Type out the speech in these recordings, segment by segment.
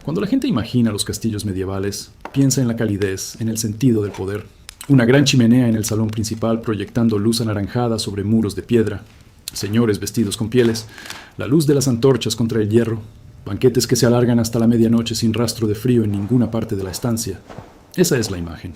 Cuando la gente imagina los castillos medievales, piensa en la calidez, en el sentido del poder. Una gran chimenea en el salón principal proyectando luz anaranjada sobre muros de piedra, señores vestidos con pieles, la luz de las antorchas contra el hierro, banquetes que se alargan hasta la medianoche sin rastro de frío en ninguna parte de la estancia. Esa es la imagen.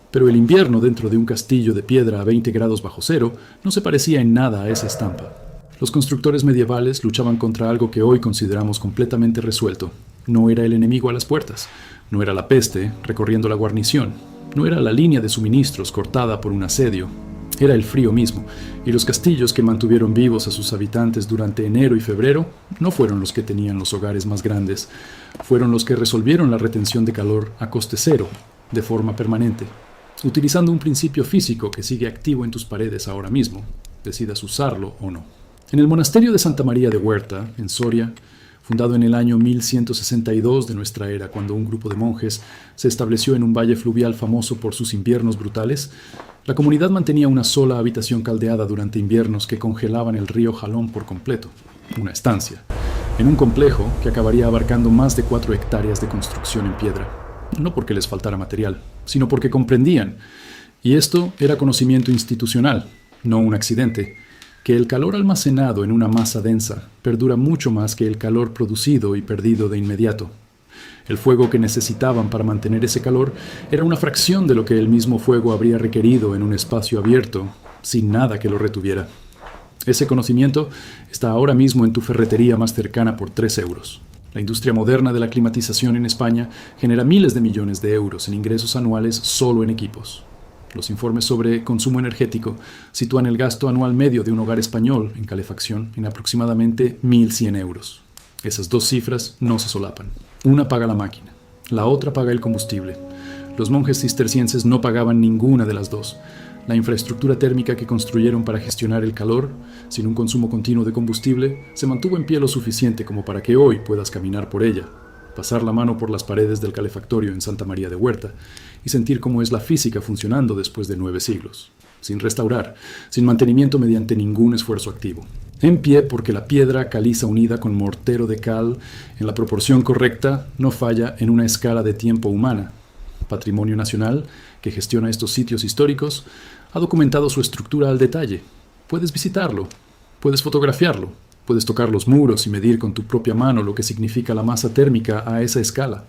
Pero el invierno dentro de un castillo de piedra a 20 grados bajo cero no se parecía en nada a esa estampa. Los constructores medievales luchaban contra algo que hoy consideramos completamente resuelto. No era el enemigo a las puertas, no era la peste recorriendo la guarnición, no era la línea de suministros cortada por un asedio, era el frío mismo, y los castillos que mantuvieron vivos a sus habitantes durante enero y febrero no fueron los que tenían los hogares más grandes, fueron los que resolvieron la retención de calor a coste cero, de forma permanente, utilizando un principio físico que sigue activo en tus paredes ahora mismo, decidas usarlo o no. En el monasterio de Santa María de Huerta, en Soria, fundado en el año 1162 de nuestra era, cuando un grupo de monjes se estableció en un valle fluvial famoso por sus inviernos brutales, la comunidad mantenía una sola habitación caldeada durante inviernos que congelaban el río Jalón por completo, una estancia, en un complejo que acabaría abarcando más de 4 hectáreas de construcción en piedra, no porque les faltara material, sino porque comprendían, y esto era conocimiento institucional, no un accidente, que el calor almacenado en una masa densa perdura mucho más que el calor producido y perdido de inmediato. El fuego que necesitaban para mantener ese calor era una fracción de lo que el mismo fuego habría requerido en un espacio abierto, sin nada que lo retuviera. Ese conocimiento está ahora mismo en tu ferretería más cercana por 3 euros. La industria moderna de la climatización en España genera miles de millones de euros en ingresos anuales solo en equipos. Los informes sobre consumo energético sitúan el gasto anual medio de un hogar español en calefacción en aproximadamente 1.100 euros. Esas dos cifras no se solapan. Una paga la máquina, la otra paga el combustible. Los monjes cistercienses no pagaban ninguna de las dos. La infraestructura térmica que construyeron para gestionar el calor, sin un consumo continuo de combustible, se mantuvo en pie lo suficiente como para que hoy puedas caminar por ella, pasar la mano por las paredes del calefactorio en Santa María de Huerta y sentir cómo es la física funcionando después de 9 siglos, sin restaurar, sin mantenimiento mediante ningún esfuerzo activo. En pie porque la piedra caliza unida con mortero de cal en la proporción correcta no falla en una escala de tiempo humana. Patrimonio Nacional, que gestiona estos sitios históricos, ha documentado su estructura al detalle. Puedes visitarlo, puedes fotografiarlo, puedes tocar los muros y medir con tu propia mano lo que significa la masa térmica a esa escala.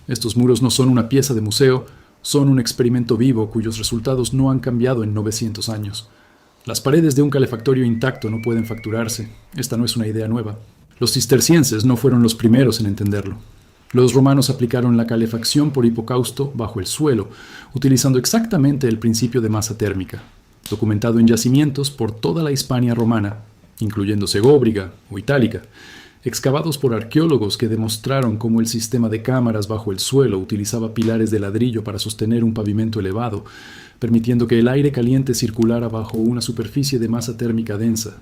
Estos muros no son una pieza de museo, son un experimento vivo cuyos resultados no han cambiado en 900 años. Las paredes de un calefactorio intacto no pueden fracturarse. Esta no es una idea nueva. Los cistercienses no fueron los primeros en entenderlo. Los romanos aplicaron la calefacción por hipocausto bajo el suelo, utilizando exactamente el principio de masa térmica, documentado en yacimientos por toda la Hispania romana, incluyendo Segóbriga o Itálica, excavados por arqueólogos que demostraron cómo el sistema de cámaras bajo el suelo utilizaba pilares de ladrillo para sostener un pavimento elevado, permitiendo que el aire caliente circulara bajo una superficie de masa térmica densa.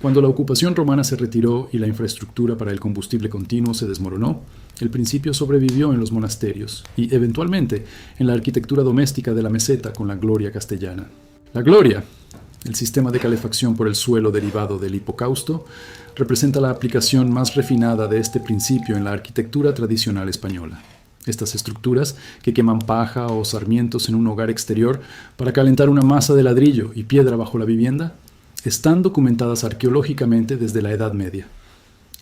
Cuando la ocupación romana se retiró y la infraestructura para el combustible continuo se desmoronó, el principio sobrevivió en los monasterios y, eventualmente, en la arquitectura doméstica de la meseta con la gloria castellana. La gloria, el sistema de calefacción por el suelo derivado del hipocausto, representa la aplicación más refinada de este principio en la arquitectura tradicional española. Estas estructuras, que queman paja o sarmientos en un hogar exterior para calentar una masa de ladrillo y piedra bajo la vivienda, están documentadas arqueológicamente desde la Edad Media.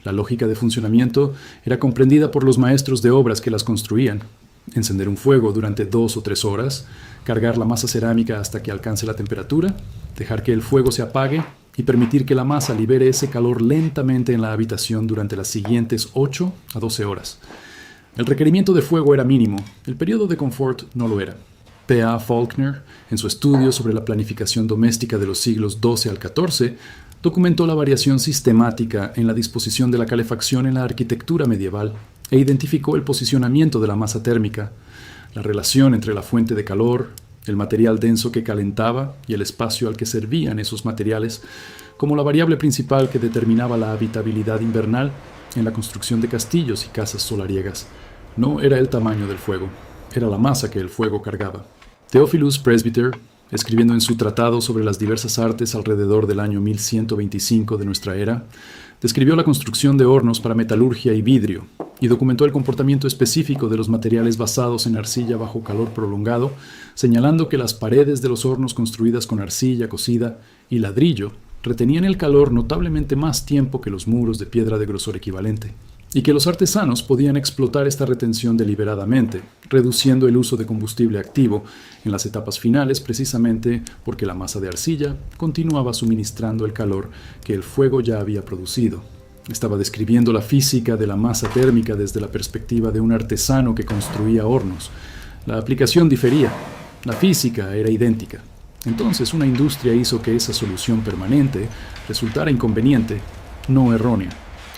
La lógica de funcionamiento era comprendida por los maestros de obras que las construían. Encender un fuego durante 2 o 3 horas, cargar la masa cerámica hasta que alcance la temperatura, dejar que el fuego se apague y permitir que la masa libere ese calor lentamente en la habitación durante las siguientes 8 a 12 horas. El requerimiento de fuego era mínimo, el periodo de confort no lo era. P. A. Faulkner, en su estudio sobre la planificación doméstica de los siglos XII al XIV, documentó la variación sistemática en la disposición de la calefacción en la arquitectura medieval e identificó el posicionamiento de la masa térmica, la relación entre la fuente de calor, el material denso que calentaba y el espacio al que servían esos materiales como la variable principal que determinaba la habitabilidad invernal en la construcción de castillos y casas solariegas. No era el tamaño del fuego, era la masa que el fuego cargaba. Theophilus Presbyter, escribiendo en su tratado sobre las diversas artes alrededor del año 1125 de nuestra era, describió la construcción de hornos para metalurgia y vidrio, y documentó el comportamiento específico de los materiales basados en arcilla bajo calor prolongado, señalando que las paredes de los hornos construidas con arcilla cocida y ladrillo retenían el calor notablemente más tiempo que los muros de piedra de grosor equivalente, y que los artesanos podían explotar esta retención deliberadamente, reduciendo el uso de combustible activo en las etapas finales precisamente porque la masa de arcilla continuaba suministrando el calor que el fuego ya había producido. Estaba describiendo la física de la masa térmica desde la perspectiva de un artesano que construía hornos. La aplicación difería, la física era idéntica. Entonces una industria hizo que esa solución permanente resultara inconveniente, no errónea,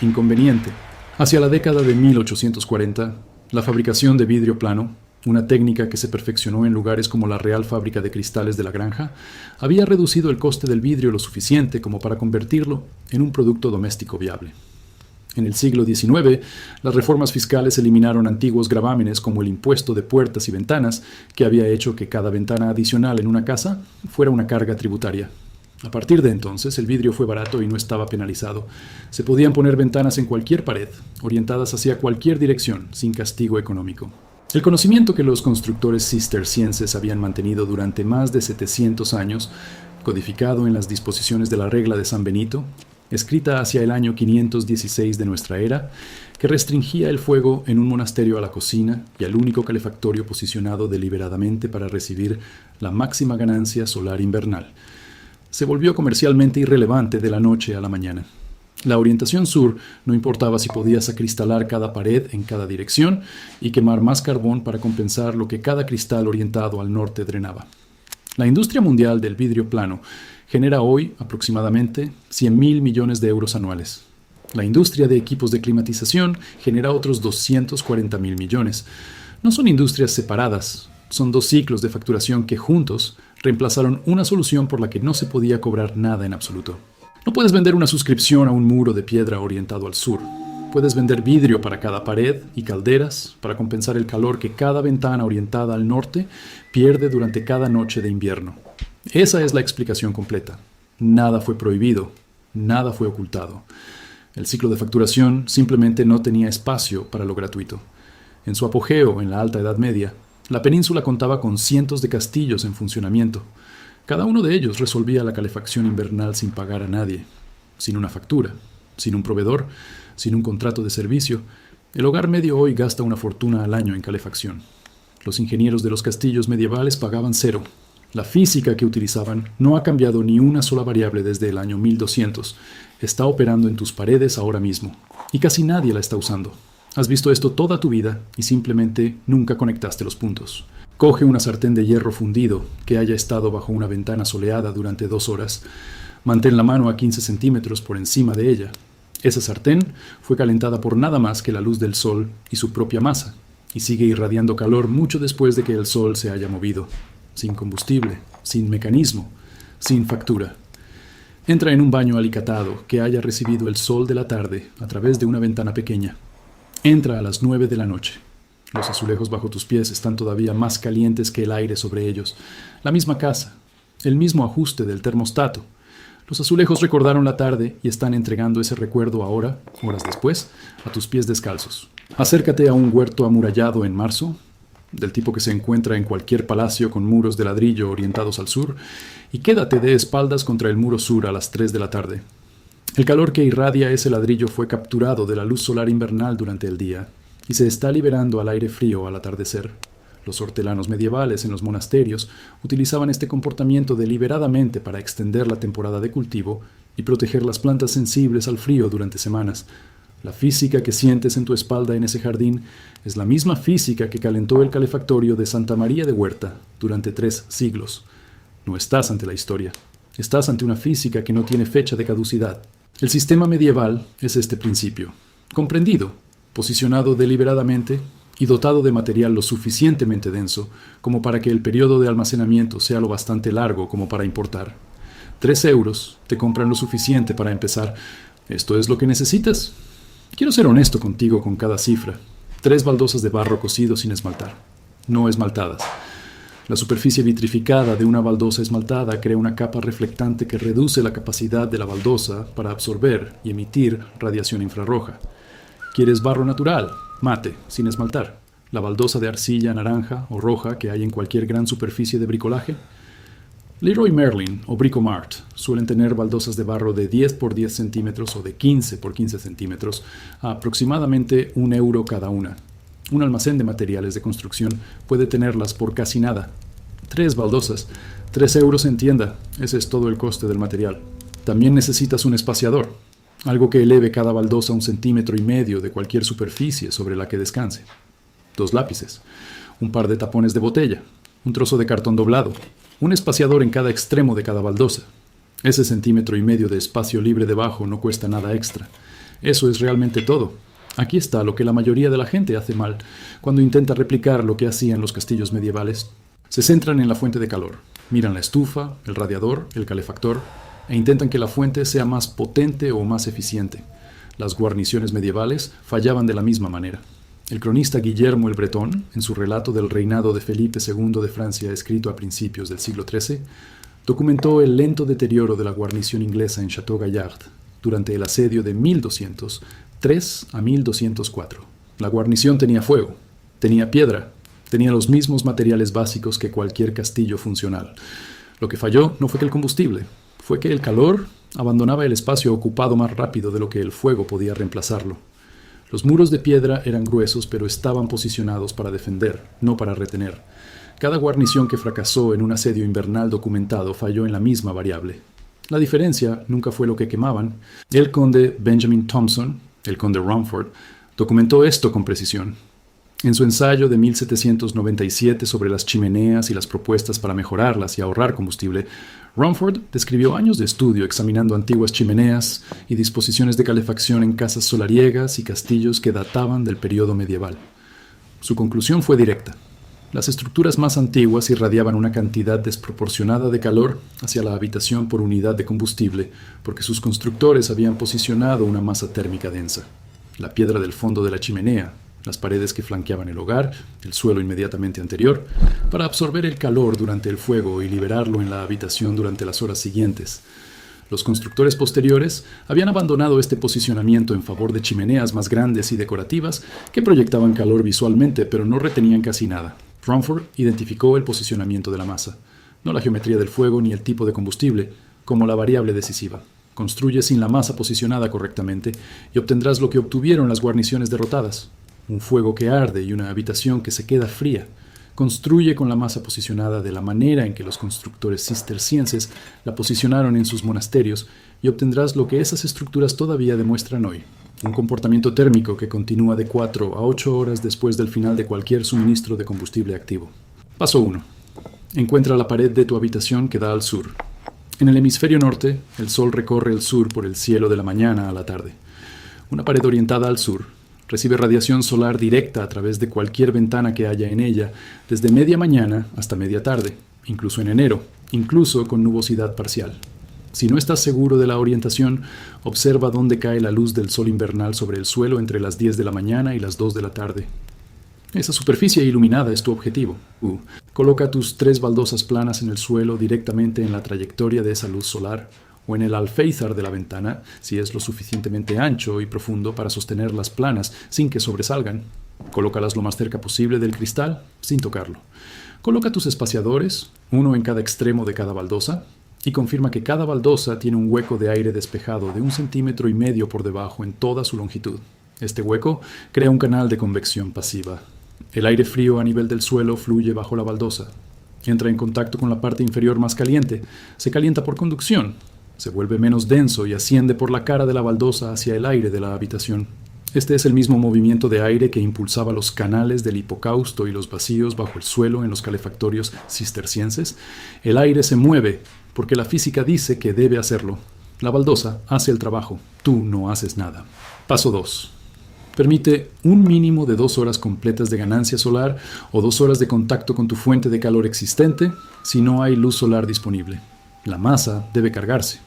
inconveniente. Hacia la década de 1840, la fabricación de vidrio plano, una técnica que se perfeccionó en lugares como la Real Fábrica de Cristales de la Granja, había reducido el coste del vidrio lo suficiente como para convertirlo en un producto doméstico viable. En el siglo XIX, las reformas fiscales eliminaron antiguos gravámenes como el impuesto de puertas y ventanas, que había hecho que cada ventana adicional en una casa fuera una carga tributaria. A partir de entonces, el vidrio fue barato y no estaba penalizado. Se podían poner ventanas en cualquier pared, orientadas hacia cualquier dirección, sin castigo económico. El conocimiento que los constructores cistercienses habían mantenido durante más de 700 años, codificado en las disposiciones de la Regla de San Benito, escrita hacia el año 516 de nuestra era, que restringía el fuego en un monasterio a la cocina y al único calefactorio posicionado deliberadamente para recibir la máxima ganancia solar invernal, se volvió comercialmente irrelevante de la noche a la mañana. La orientación sur no importaba si podías acristalar cada pared en cada dirección y quemar más carbón para compensar lo que cada cristal orientado al norte drenaba. La industria mundial del vidrio plano genera hoy aproximadamente 100.000 millones de euros anuales. La industria de equipos de climatización genera otros 240.000 millones. No son industrias separadas, son dos ciclos de facturación que juntos reemplazaron una solución por la que no se podía cobrar nada en absoluto. No puedes vender una suscripción a un muro de piedra orientado al sur. Puedes vender vidrio para cada pared y calderas para compensar el calor que cada ventana orientada al norte pierde durante cada noche de invierno. Esa es la explicación completa. Nada fue prohibido, nada fue ocultado. El ciclo de facturación simplemente no tenía espacio para lo gratuito. En su apogeo, en la Alta Edad Media, la península contaba con cientos de castillos en funcionamiento. Cada uno de ellos resolvía la calefacción invernal sin pagar a nadie, sin una factura, sin un proveedor, sin un contrato de servicio. El hogar medio hoy gasta una fortuna al año en calefacción. Los ingenieros de los castillos medievales pagaban cero. La física que utilizaban no ha cambiado ni una sola variable desde el año 1200. Está operando en tus paredes ahora mismo, y casi nadie la está usando. Has visto esto toda tu vida y simplemente nunca conectaste los puntos. Coge una sartén de hierro fundido que haya estado bajo una ventana soleada durante 2 horas. Mantén la mano a 15 centímetros por encima de ella. Esa sartén fue calentada por nada más que la luz del sol y su propia masa, y sigue irradiando calor mucho después de que el sol se haya movido. Sin combustible, sin mecanismo, sin factura. Entra en un baño alicatado que haya recibido el sol de la tarde a través de una ventana pequeña. Entra a las 9 de la noche. Los azulejos bajo tus pies están todavía más calientes que el aire sobre ellos. La misma casa, el mismo ajuste del termostato. Los azulejos recordaron la tarde y están entregando ese recuerdo ahora, horas después, a tus pies descalzos. Acércate a un huerto amurallado en marzo, del tipo que se encuentra en cualquier palacio con muros de ladrillo orientados al sur, y quédate de espaldas contra el muro sur a las 3 de la tarde. El calor que irradia ese ladrillo fue capturado de la luz solar invernal durante el día y se está liberando al aire frío al atardecer. Los hortelanos medievales en los monasterios utilizaban este comportamiento deliberadamente para extender la temporada de cultivo y proteger las plantas sensibles al frío durante semanas. La física que sientes en tu espalda en ese jardín es la misma física que calentó el calefactorio de Santa María de Huerta durante 3 siglos. No estás ante la historia, estás ante una física que no tiene fecha de caducidad. El sistema medieval es este principio, comprendido, posicionado deliberadamente y dotado de material lo suficientemente denso como para que el periodo de almacenamiento sea lo bastante largo como para importar. 3 euros te compran lo suficiente para empezar. ¿Esto es lo que necesitas? Quiero ser honesto contigo con cada cifra. 3 baldosas de barro cocido sin esmaltar, no esmaltadas. La superficie vitrificada de una baldosa esmaltada crea una capa reflectante que reduce la capacidad de la baldosa para absorber y emitir radiación infrarroja. ¿Quieres barro natural? Mate, sin esmaltar. La baldosa de arcilla naranja o roja que hay en cualquier gran superficie de bricolaje. Leroy Merlin o Bricomart suelen tener baldosas de barro de 10 por 10 centímetros o de 15 por 15 centímetros a aproximadamente €1 cada una. Un almacén de materiales de construcción puede tenerlas por casi nada. 3 baldosas, €3 en tienda, ese es todo el coste del material. También necesitas un espaciador, algo que eleve cada baldosa 1,5 cm de cualquier superficie sobre la que descanse. 2 lápices, un par de tapones de botella, un trozo de cartón doblado, un espaciador en cada extremo de cada baldosa. Ese 1,5 cm de espacio libre debajo no cuesta nada extra. Eso es realmente todo. Aquí está lo que la mayoría de la gente hace mal cuando intenta replicar lo que hacían los castillos medievales. Se centran en la fuente de calor, miran la estufa, el radiador, el calefactor, e intentan que la fuente sea más potente o más eficiente. Las guarniciones medievales fallaban de la misma manera. El cronista Guillermo el Bretón, en su relato del reinado de Felipe II de Francia escrito a principios del siglo XIII, documentó el lento deterioro de la guarnición inglesa en Château Gaillard durante el asedio de 1203 a 1204. La guarnición tenía fuego, tenía piedra, tenía los mismos materiales básicos que cualquier castillo funcional. Lo que falló no fue que el combustible, fue que el calor abandonaba el espacio ocupado más rápido de lo que el fuego podía reemplazarlo. Los muros de piedra eran gruesos, pero estaban posicionados para defender, no para retener. Cada guarnición que fracasó en un asedio invernal documentado falló en la misma variable. La diferencia nunca fue lo que quemaban. El conde Benjamin Thompson, el conde Rumford, documentó esto con precisión. En su ensayo de 1797 sobre las chimeneas y las propuestas para mejorarlas y ahorrar combustible, Rumford describió años de estudio examinando antiguas chimeneas y disposiciones de calefacción en casas solariegas y castillos que databan del periodo medieval. Su conclusión fue directa. Las estructuras más antiguas irradiaban una cantidad desproporcionada de calor hacia la habitación por unidad de combustible porque sus constructores habían posicionado una masa térmica densa. La piedra del fondo de la chimenea, las paredes que flanqueaban el hogar, el suelo inmediatamente anterior, para absorber el calor durante el fuego y liberarlo en la habitación durante las horas siguientes. Los constructores posteriores habían abandonado este posicionamiento en favor de chimeneas más grandes y decorativas que proyectaban calor visualmente, pero no retenían casi nada. Rumford identificó el posicionamiento de la masa, no la geometría del fuego ni el tipo de combustible, como la variable decisiva. Construye sin la masa posicionada correctamente y obtendrás lo que obtuvieron las guarniciones derrotadas. Un fuego que arde y una habitación que se queda fría. Construye con la masa posicionada de la manera en que los constructores cistercienses la posicionaron en sus monasterios y obtendrás lo que esas estructuras todavía demuestran hoy. Un comportamiento térmico que continúa de 4 a 8 horas después del final de cualquier suministro de combustible activo. Paso 1. Encuentra la pared de tu habitación que da al sur. En el hemisferio norte, el sol recorre el sur por el cielo de la mañana a la tarde. Una pared orientada al sur recibe radiación solar directa a través de cualquier ventana que haya en ella, desde media mañana hasta media tarde, incluso en enero, incluso con nubosidad parcial. Si no estás seguro de la orientación, observa dónde cae la luz del sol invernal sobre el suelo entre las 10 de la mañana y las 2 de la tarde. Esa superficie iluminada es tu objetivo. Coloca tus 3 baldosas planas en el suelo directamente en la trayectoria de esa luz solar, o en el alféizar de la ventana, si es lo suficientemente ancho y profundo para sostenerlas planas sin que sobresalgan. Colócalas lo más cerca posible del cristal, sin tocarlo. Coloca tus espaciadores, uno en cada extremo de cada baldosa, y confirma que cada baldosa tiene un hueco de aire despejado de 1,5 cm por debajo en toda su longitud. Este hueco crea un canal de convección pasiva. El aire frío a nivel del suelo fluye bajo la baldosa. Entra en contacto con la parte inferior más caliente. Se calienta por conducción. Se vuelve menos denso y asciende por la cara de la baldosa hacia el aire de la habitación. Este es el mismo movimiento de aire que impulsaba los canales del hipocausto y los vacíos bajo el suelo en los calefactorios cistercienses. El aire se mueve porque la física dice que debe hacerlo. La baldosa hace el trabajo. Tú no haces nada. Paso 2. Permite un mínimo de 2 horas completas de ganancia solar o 2 horas de contacto con tu fuente de calor existente si no hay luz solar disponible. La masa debe cargarse.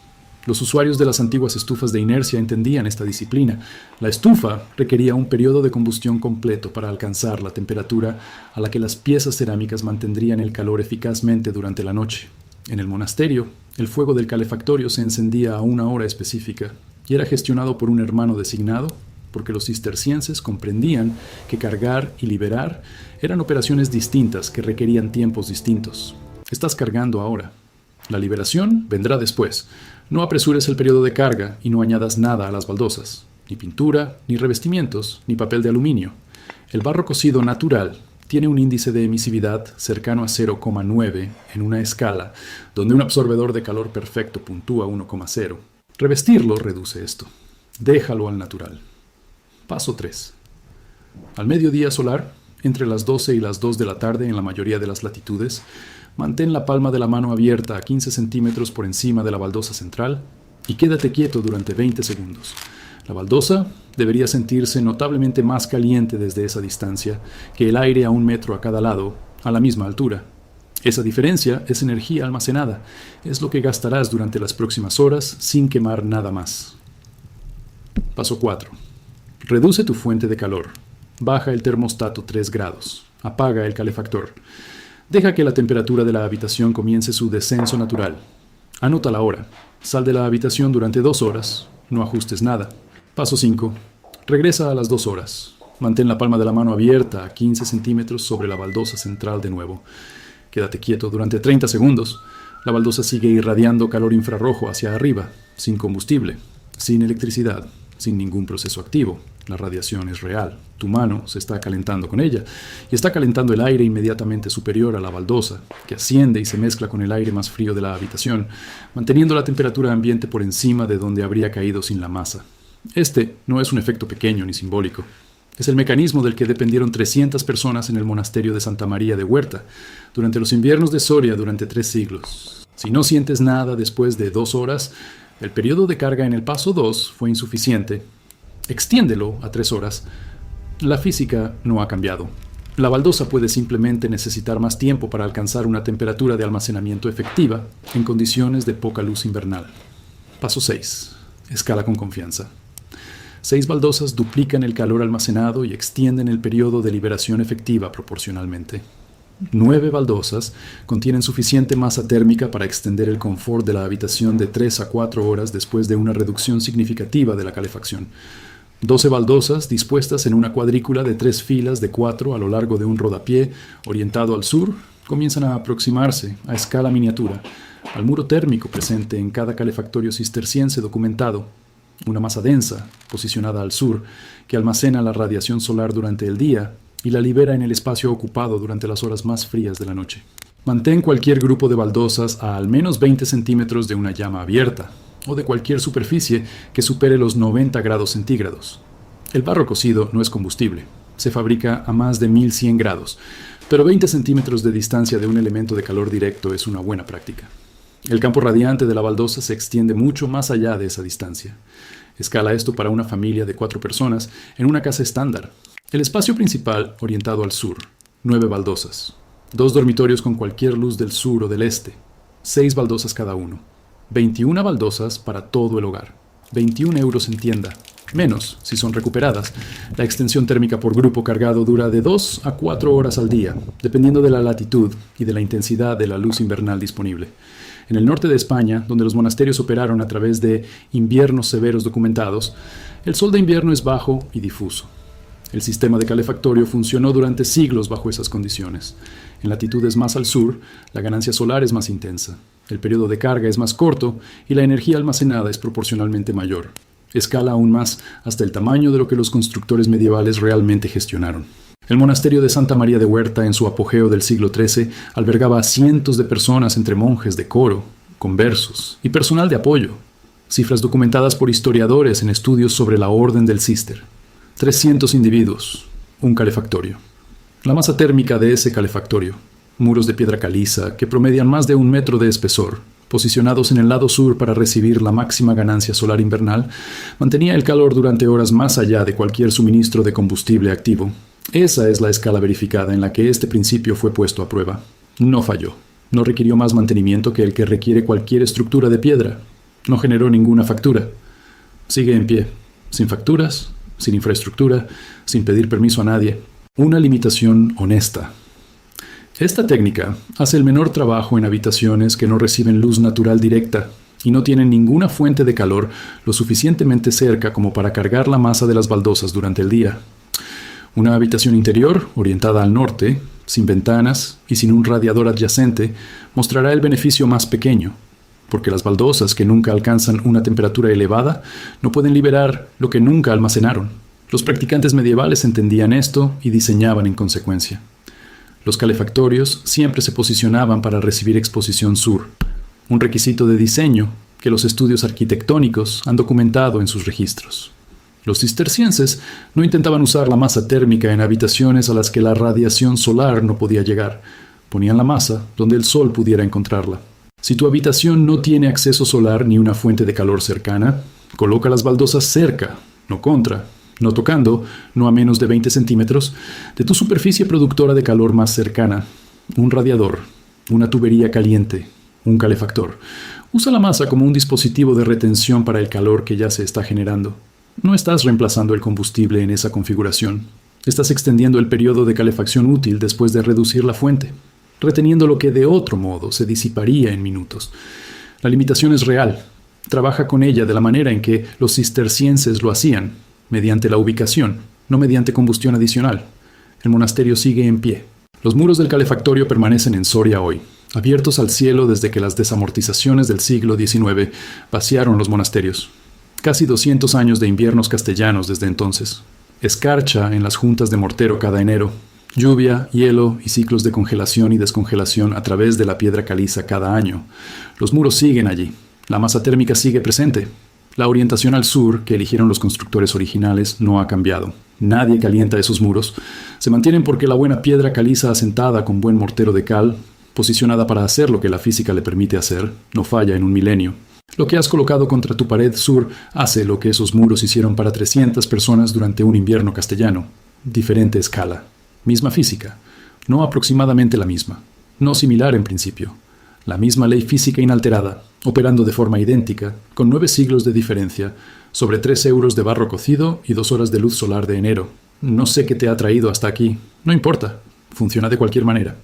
Los usuarios de las antiguas estufas de inercia entendían esta disciplina. La estufa requería un periodo de combustión completo para alcanzar la temperatura a la que las piezas cerámicas mantendrían el calor eficazmente durante la noche. En el monasterio, el fuego del calefactorio se encendía a una hora específica y era gestionado por un hermano designado, porque los cistercienses comprendían que cargar y liberar eran operaciones distintas que requerían tiempos distintos. Estás cargando ahora. La liberación vendrá después. No apresures el periodo de carga y no añadas nada a las baldosas. Ni pintura, ni revestimientos, ni papel de aluminio. El barro cocido natural tiene un índice de emisividad cercano a 0,9 en una escala donde un absorbedor de calor perfecto puntúa 1,0. Revestirlo reduce esto. Déjalo al natural. Paso 3. Al mediodía solar, entre las 12 y las 2 de la tarde en la mayoría de las latitudes, mantén la palma de la mano abierta a 15 centímetros por encima de la baldosa central y quédate quieto durante 20 segundos. La baldosa debería sentirse notablemente más caliente desde esa distancia que el aire a 1 metro a cada lado, a la misma altura. Esa diferencia es energía almacenada. Es lo que gastarás durante las próximas horas sin quemar nada más. Paso 4. Reduce tu fuente de calor. Baja el termostato 3 grados. Apaga el calefactor. Deja que la temperatura de la habitación comience su descenso natural. Anota la hora. Sal de la habitación durante 2 horas. No ajustes nada. Paso 5. Regresa a las 2 horas. Mantén la palma de la mano abierta a 15 centímetros sobre la baldosa central de nuevo. Quédate quieto durante 30 segundos. La baldosa sigue irradiando calor infrarrojo hacia arriba, sin combustible, sin electricidad, sin ningún proceso activo. La radiación es real. Tu mano se está calentando con ella y está calentando el aire inmediatamente superior a la baldosa, que asciende y se mezcla con el aire más frío de la habitación, manteniendo la temperatura ambiente por encima de donde habría caído sin la masa. Este no es un efecto pequeño ni simbólico. Es el mecanismo del que dependieron 300 personas en el monasterio de Santa María de Huerta durante los inviernos de Soria durante 3 siglos. Si no sientes nada después de 2 horas, el periodo de carga en el paso 2 fue insuficiente. Extiéndelo a 3 horas. La física no ha cambiado. La baldosa puede simplemente necesitar más tiempo para alcanzar una temperatura de almacenamiento efectiva en condiciones de poca luz invernal. Paso 6. Escala con confianza. 6 baldosas duplican el calor almacenado y extienden el periodo de liberación efectiva proporcionalmente. 9 baldosas contienen suficiente masa térmica para extender el confort de la habitación de 3 a 4 horas después de una reducción significativa de la calefacción. 12 baldosas dispuestas en una cuadrícula de 3 filas de 4 a lo largo de un rodapié orientado al sur comienzan a aproximarse a escala miniatura al muro térmico presente en cada calefactorio cisterciense documentado. Una masa densa, posicionada al sur, que almacena la radiación solar durante el día y la libera en el espacio ocupado durante las horas más frías de la noche. Mantén cualquier grupo de baldosas a al menos 20 centímetros de una llama abierta, o de cualquier superficie que supere los 90 grados centígrados. El barro cocido no es combustible, se fabrica a más de 1100 grados, pero 20 centímetros de distancia de un elemento de calor directo es una buena práctica. El campo radiante de la baldosa se extiende mucho más allá de esa distancia. Escala esto para una familia de 4 personas en una casa estándar. El espacio principal orientado al sur, 9 baldosas. 2 dormitorios con cualquier luz del sur o del este. 6 baldosas cada uno. 21 baldosas para todo el hogar. 21 euros en tienda. Menos, si son recuperadas. La extensión térmica por grupo cargado dura de 2 a 4 horas al día, dependiendo de la latitud y de la intensidad de la luz invernal disponible. En el norte de España, donde los monasterios operaron a través de inviernos severos documentados, el sol de invierno es bajo y difuso. El sistema de calefactorio funcionó durante siglos bajo esas condiciones. En latitudes más al sur, la ganancia solar es más intensa, el periodo de carga es más corto y la energía almacenada es proporcionalmente mayor. Escala aún más hasta el tamaño de lo que los constructores medievales realmente gestionaron. El monasterio de Santa María de Huerta, en su apogeo del siglo XIII, albergaba a cientos de personas entre monjes de coro, conversos y personal de apoyo. Cifras documentadas por historiadores en estudios sobre la orden del Císter. 300 individuos, un calefactorio. La masa térmica de ese calefactorio, muros de piedra caliza que promedian más de 1 metro de espesor, posicionados en el lado sur para recibir la máxima ganancia solar invernal, mantenía el calor durante horas más allá de cualquier suministro de combustible activo. Esa es la escala verificada en la que este principio fue puesto a prueba. No falló. No requirió más mantenimiento que el que requiere cualquier estructura de piedra. No generó ninguna factura. Sigue en pie, sin facturas, sin infraestructura, sin pedir permiso a nadie. Una limitación honesta. Esta técnica hace el menor trabajo en habitaciones que no reciben luz natural directa y no tienen ninguna fuente de calor lo suficientemente cerca como para cargar la masa de las baldosas durante el día. Una habitación interior, orientada al norte, sin ventanas y sin un radiador adyacente, mostrará el beneficio más pequeño, porque las baldosas que nunca alcanzan una temperatura elevada no pueden liberar lo que nunca almacenaron. Los practicantes medievales entendían esto y diseñaban en consecuencia. Los calefactorios siempre se posicionaban para recibir exposición sur, un requisito de diseño que los estudios arquitectónicos han documentado en sus registros. Los cistercienses no intentaban usar la masa térmica en habitaciones a las que la radiación solar no podía llegar. Ponían la masa donde el sol pudiera encontrarla. Si tu habitación no tiene acceso solar ni una fuente de calor cercana, coloca las baldosas cerca, no contra, no tocando, no a menos de 20 centímetros, de tu superficie productora de calor más cercana. Un radiador, una tubería caliente, un calefactor. Usa la masa como un dispositivo de retención para el calor que ya se está generando. No estás reemplazando el combustible en esa configuración. Estás extendiendo el periodo de calefacción útil después de reducir la fuente, reteniendo lo que de otro modo se disiparía en minutos. La limitación es real. Trabaja con ella de la manera en que los cistercienses lo hacían, mediante la ubicación, no mediante combustión adicional. El monasterio sigue en pie. Los muros del calefactorio permanecen en Soria hoy, abiertos al cielo desde que las desamortizaciones del siglo XIX vaciaron los monasterios. Casi 200 años de inviernos castellanos desde entonces. Escarcha en las juntas de mortero cada enero. Lluvia, hielo y ciclos de congelación y descongelación a través de la piedra caliza cada año. Los muros siguen allí. La masa térmica sigue presente. La orientación al sur que eligieron los constructores originales no ha cambiado. Nadie calienta esos muros. Se mantienen porque la buena piedra caliza asentada con buen mortero de cal, posicionada para hacer lo que la física le permite hacer, no falla en un milenio. Lo que has colocado contra tu pared sur hace lo que esos muros hicieron para 300 personas durante un invierno castellano. Diferente escala. Misma física. No aproximadamente la misma. No similar en principio. La misma ley física inalterada, operando de forma idéntica, con 9 siglos de diferencia, sobre 3 euros de barro cocido y 2 horas de luz solar de enero. No sé qué te ha traído hasta aquí. No importa. Funciona de cualquier manera.